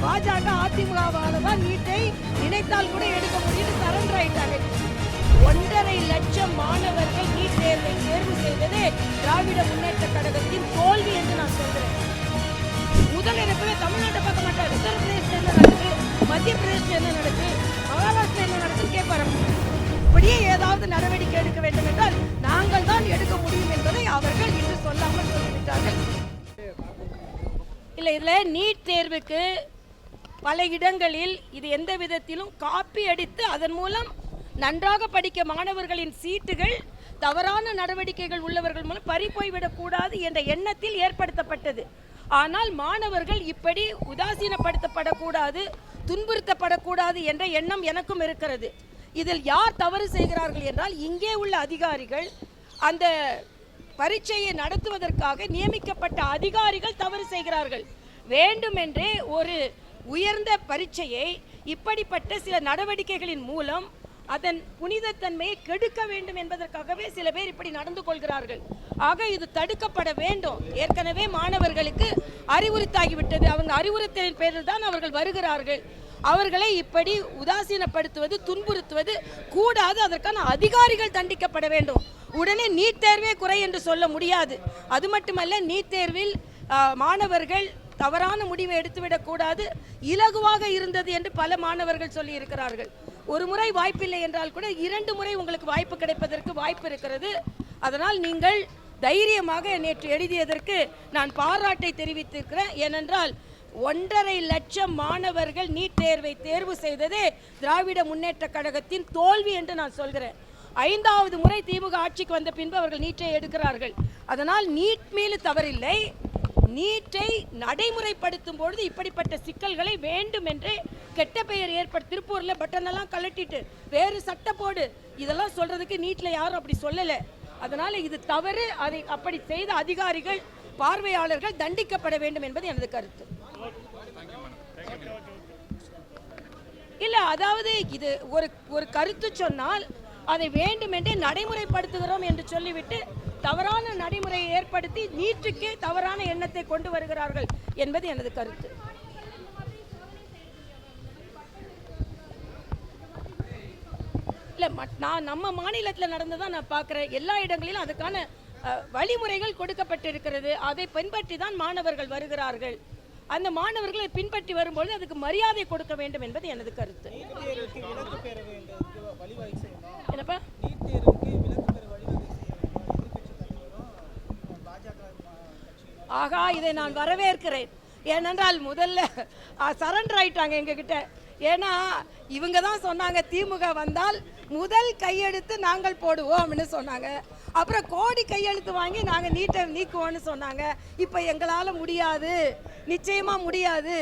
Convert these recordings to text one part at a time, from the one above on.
பாஜக அதிமுகவால தான் நீட்டை நினைத்தால் கூட எடுக்க முடியும் சரண்டர் ஆயிட்டாங்க. 1.5 லட்சம் மாணவர்கள் நீட் தேர்வை தேர்வு செய்ததே திராவிட முன்னேற்ற கழகத்தின் தோல்வி என்று நான் சொல்கிறேன். முதலிடத்துல தமிழ்நாட்டை பார்க்க மாட்டார். உத்தரப்பிரதேசம் என்ன நடக்குது, மத்திய பிரதேசம் என்ன நடக்குது, மகாராஷ்டிரா என்ன நடக்குது கேட்பாரு. இப்படியே ஏதாவது நடவடிக்கை எடுக்க வேண்டும் என்றால் நாங்கள் தான் எடுக்க முடியும் என்பதை அவர்கள் இன்று சொல்லாமல் சொல்லிவிட்டார்கள். இல்லை, இதுல நீட் தேர்வுக்கு பல இடங்களில் இது எந்த விதத்திலும் காப்பி அடித்து அதன் மூலம் நன்றாக படிக்க மாணவர்களின் சீட்டுகள் தவறான நடவடிக்கைகள் உள்ளவர்கள் மூலம் பறிபோய்விடக்கூடாது என்ற எண்ணத்தில் ஏற்படுத்தப்பட்டது. ஆனால் மாணவர்கள் இப்படி உதாசீனப்படுத்தப்படக்கூடாது, துன்புறுத்தப்படக்கூடாது என்ற எண்ணம் எனக்கும் இருக்கிறது. இதில் யார் தவறு செய்கிறார்கள் என்றால், இங்கே உள்ள அதிகாரிகள், அந்த பரீட்சையை நடத்துவதற்காக நியமிக்கப்பட்ட அதிகாரிகள் தவறு செய்கிறார்கள். வேண்டுமென்றே ஒரு உயர்ந்த பரீட்சையை இப்படிப்பட்ட சில நடவடிக்கைகளின் மூலம் அதன் புனிதத்தன்மையை கெடுக்க வேண்டும் என்பதற்காகவே சில பேர் இப்படி நடந்து கொள்கிறார்கள். ஆக இது தடுக்கப்பட வேண்டும். ஏற்கனவே மாணவர்களுக்கு அறிவுறுத்தாகிவிட்டது. அவங்க அறிவுறுத்தலின் பேரில் தான் அவர்கள் வருகிறார்கள். அவர்களை இப்படி உதாசீனப்படுத்துவது, துன்புறுத்துவது கூடாது. அதற்கான அதிகாரிகள் தண்டிக்கப்பட வேண்டும். உடனே நீட் தேர்வே குறை என்று சொல்ல முடியாது. அது மட்டுமல்ல, நீட் தேர்வில் மாணவர்கள் தவறான முடிவை எடுத்துவிடக் கூடாது, இலகுவாக இருந்தது என்று பல மாணவர்கள் சொல்லி இருக்கிறார்கள். ஒரு முறை வாய்ப்பில்லை என்றால் கூட 2 முறை உங்களுக்கு வாய்ப்பு கிடைப்பதற்கு வாய்ப்பு இருக்கிறது. அதனால் நீங்கள் தைரியமாக நேற்று எழுதியதற்கு நான் பாராட்டை தெரிவித்திருக்கிறேன். ஏனென்றால் 1.5 லட்சம் மாணவர்கள் நீட் தேர்வை தேர்வு செய்ததே திராவிட முன்னேற்ற கழகத்தின் தோல்வி என்று நான் சொல்கிறேன். 5வது முறை திமுக ஆட்சிக்கு வந்த பின்பு அவர்கள் நீட்டை எடுக்கிறார்கள். அதனால் நீட் மீது தவறில்லை. நீட்டை நடைமுறைப்படுத்தும் பொழுது இப்படிப்பட்ட சிக்கல்களை வேண்டுமென்றே கெட்ட பெயர் ஏற்படுத்தி, திருப்பூர்ல பட்டனெல்லாம் கலட்டிட்டு வேறு சட்ட போடு, இதெல்லாம் சொல்றதுக்கு நீட்ல யாரும் அப்படி சொல்லலை. அதனால இது தவறு. அதை அப்படி செய்த அதிகாரிகள், பார்வையாளர்கள் தண்டிக்கப்பட வேண்டும் என்பது எனது கருத்து. இல்ல, அதாவது இது ஒரு கருத்து சொன்னால் அதை வேண்டுமென்றே நடைமுறைப்படுத்துகிறோம் என்று சொல்லிவிட்டு தவறான நடைமுறையை ஏற்படுத்தி நீட்டுக்கே தவறான எண்ணத்தை கொண்டு வருகிறார்கள் என்பது எனது கருத்து. இல்ல, நான் நம்ம மாநிலத்தில் நடந்ததான் நான் பார்க்கிறேன். எல்லா இடங்களிலும் அதுக்கான வழிமுறைகள் கொடுக்கப்பட்டிருக்கிறது. அதை பின்பற்றி தான் மாணவர்கள் வருகிறார்கள். அந்த மாணவர்களை பின்பற்றி வரும்போது அதுக்கு மரியாதை கொடுக்க வேண்டும் என்பது எனது கருத்து. என்னப்பா? ஆகா, இதை நான் வரவேற்கிறேன். ஏனென்றால் முதல்ல சரண்டர் ஆயிட்டாங்க எங்ககிட்ட. ஏன்னா இவங்க தான் சொன்னாங்க திமுக வந்தால் முதல் கையெழுத்து நாங்கள் போடுவோம்னு சொன்னாங்க. அப்புறம் கோடி கையெழுத்து வாங்கி நாங்கள் நீட்டை நீக்குவோம்னு சொன்னாங்க. இப்போ எங்களால் முடியாது, நிச்சயமாக முடியாது,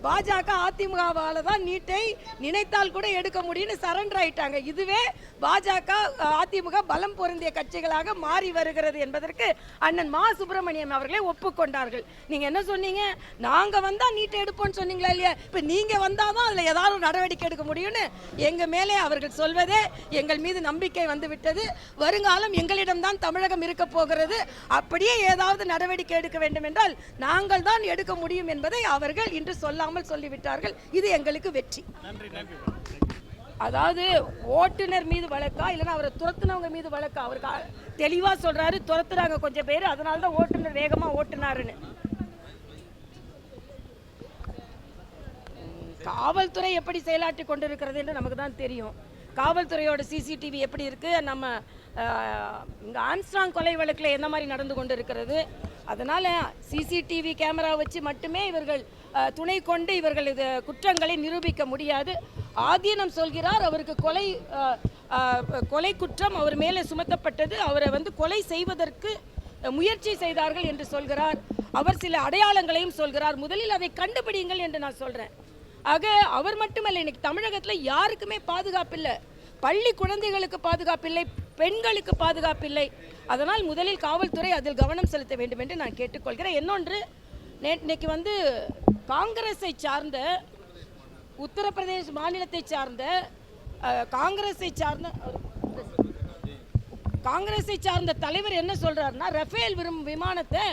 பாஜக அதிமுகவால தான் நீட்டை நினைத்தால் கூட எடுக்க முடியும்னு சரண்டர் ஆயிட்டாங்க. இதுவே பாஜக அதிமுக பலம் பொருந்திய கட்சிகளாக மாறி வருகிறது என்பதற்கு அண்ணன் மா சுப்பிரமணியம் அவர்களே ஒப்புக்கொண்டார்கள். நீங்க என்ன சொன்னீங்க? நாங்க வந்தா நீட்டை எடுப்போம்னு சொன்னீங்களா இல்லையா? இப்ப நீங்க வந்தாதான் அதுல ஏதாவது நடவடிக்கை எடுக்க முடியும்னு எங்க மேலே அவர்கள் சொல்வதே எங்கள் மீது நம்பிக்கை வந்து விட்டது. வருங்காலம் எங்களிடம்தான் தமிழகம் இருக்க போகிறது. அப்படியே ஏதாவது நடவடிக்கை எடுக்க வேண்டும் என்றால் நாங்கள் தான் எடுக்க முடியும் என்பதை அவர்கள் இன்று சொல்லாமல் சொல்லிவிட்டார்கள். இது எங்களுக்கு வெற்றி. அதாவது ஓட்டுநர் மீது வழக்கா இல்லைன்னா அவரை துரத்துனவங்க மீது வழக்கா? அவருக்கு தெளிவா சொல்றாரு, துரத்துறாங்க கொஞ்சம் பேர், அதனால தான் ஓட்டுநர் வேகமா ஓட்டுனாருன்னு. காவல்துறை எப்படி செயலாற்றி கொண்டிருக்கிறது என்று நமக்கு தான் தெரியும். காவல்துறையோட சிசிடிவி எப்படி இருக்கு, நம்ம இங்கே ஆம்ஸ்ட்ராங் கொலை வழக்கில் என்ன மாதிரி நடந்து கொண்டு இருக்கிறது. அதனால் சிசிடிவி கேமரா வச்சு மட்டுமே இவர்கள் துணை கொண்டு இவர்கள் இது குற்றங்களை நிரூபிக்க முடியாது. ஆதீனம் சொல்கிறார் அவருக்கு கொலை குற்றம் அவர் மேலே சுமத்தப்பட்டது, அவரை கொலை செய்வதற்கு முயற்சி செய்தார்கள் என்று சொல்கிறார். அவர் சில அடையாளங்களையும் சொல்கிறார். முதலில் அதை கண்டுபிடிங்கள் என்று நான் சொல்கிறேன். ஆக அவர் மட்டுமல்ல, இன்னைக்கு தமிழகத்தில் யாருக்குமே பாதுகாப்பில்லை. பள்ளி குழந்தைகளுக்கு பாதுகாப்பில்லை, பெண்களுக்கு பாதுகாப்பில்லை. அதனால் முதலில் காவல்துறை அதில் கவனம் செலுத்த வேண்டும் என்று நான் கேட்டுக்கொள்கிறேன். இன்னொன்று, இன்னைக்கு காங்கிரஸை சார்ந்த உத்தரப்பிரதேச மாநிலத்தை சார்ந்த காங்கிரஸை சார்ந்த தலைவர் என்ன சொல்றாருன்னா, ரஃபேல் விமானத்தை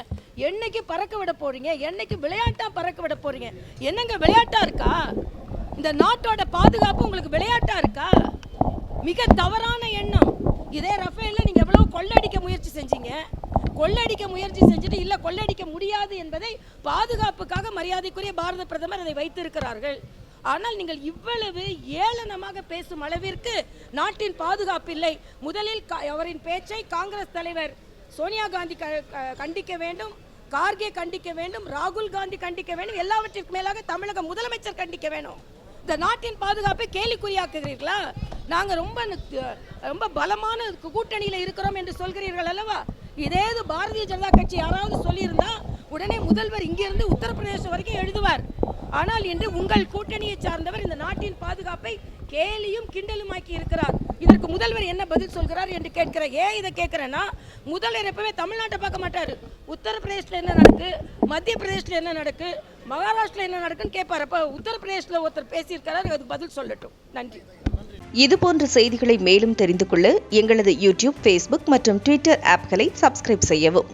என்னைக்கு பறக்க விட போறீங்க? என்னைக்கு விளையாட்டா பறக்க விட போறீங்க? என்னங்க விளையாட்டா இருக்கா? இந்த நாட்டோட பாதுகாப்பு உங்களுக்கு விளையாட்டா இருக்கா? மிக தவறான எண்ணம். இதே ரஃபேல்ல நீங்க எவ்வளவு கொள்ளடிக்க முயற்சி செஞ்சீங்க. கொள்ளடிக்க முயற்சி செஞ்சுட்டு இல்ல கொள்ளடிக்க முடியாது என்பதை பாதுகாப்புக்காக மரியாதைக்குரிய பாரத பிரதமர் அதை வைத்திருக்கிறார்கள். ஆனால் நீங்கள் இவ்வளவு ஏளனமாக பேசும் அளவிற்கு நாட்டின் பாதுகாப்பு இல்லை. முதலில் அவரின் பேச்சை காங்கிரஸ் தலைவர் சோனியா காந்தி கண்டிக்க வேண்டும், கார்கே கண்டிக்க வேண்டும், ராகுல் காந்தி கண்டிக்க வேண்டும், எல்லாவற்றிற்கு மேலாக தமிழக முதலமைச்சர் கண்டிக்க வேண்டும். இந்த நாட்டின் பாதுகாப்பை கேலிக்குறியாக்குகிறீர்களா? நாங்கள் ரொம்ப பலமான கூட்டணியில் இருக்கிறோம் என்று சொல்கிறீர்கள் அல்லவா? இதே பாரதிய ஜனதா கட்சி யாராவது சொல்லியிருந்தா உடனே முதல்வர் இங்கிருந்து உத்தரப்பிரதேசம் வரைக்கும் எழுதுவார். ஆனால் இன்று உங்கள் கூட்டணியை சார்ந்தவர் இந்த நாட்டின் பாதுகாப்பை கேலியும் கிண்டலுமாக்கி இருக்கிறார். இதற்கு முதல்வர் என்ன பதில் சொல்கிறார் என்று கேட்கிறேன். ஏன் இதை கேட்கிறேன்னா, முதல்வர் எப்பவுமே தமிழ்நாட்டை பார்க்க மாட்டாரு. உத்தரப்பிரதேசத்தில் என்ன நடக்கு, மத்திய பிரதேசத்தில் என்ன நடக்கு, மகாராஷ்டிரா என்ன நடக்குன்னு கேட்பார். அப்ப உத்தரப்பிரதேசத்தில் ஒருத்தர் பேசியிருக்கிறார், அதுக்கு பதில் சொல்லட்டும். நன்றி. இதுபோன்ற செய்திகளை மேலும் தெரிந்து கொள்ள எங்களது யூடியூப், ஃபேஸ்புக் மற்றும் ட்விட்டர் ஆப்களை சப்ஸ்கிரைப் செய்யவும்.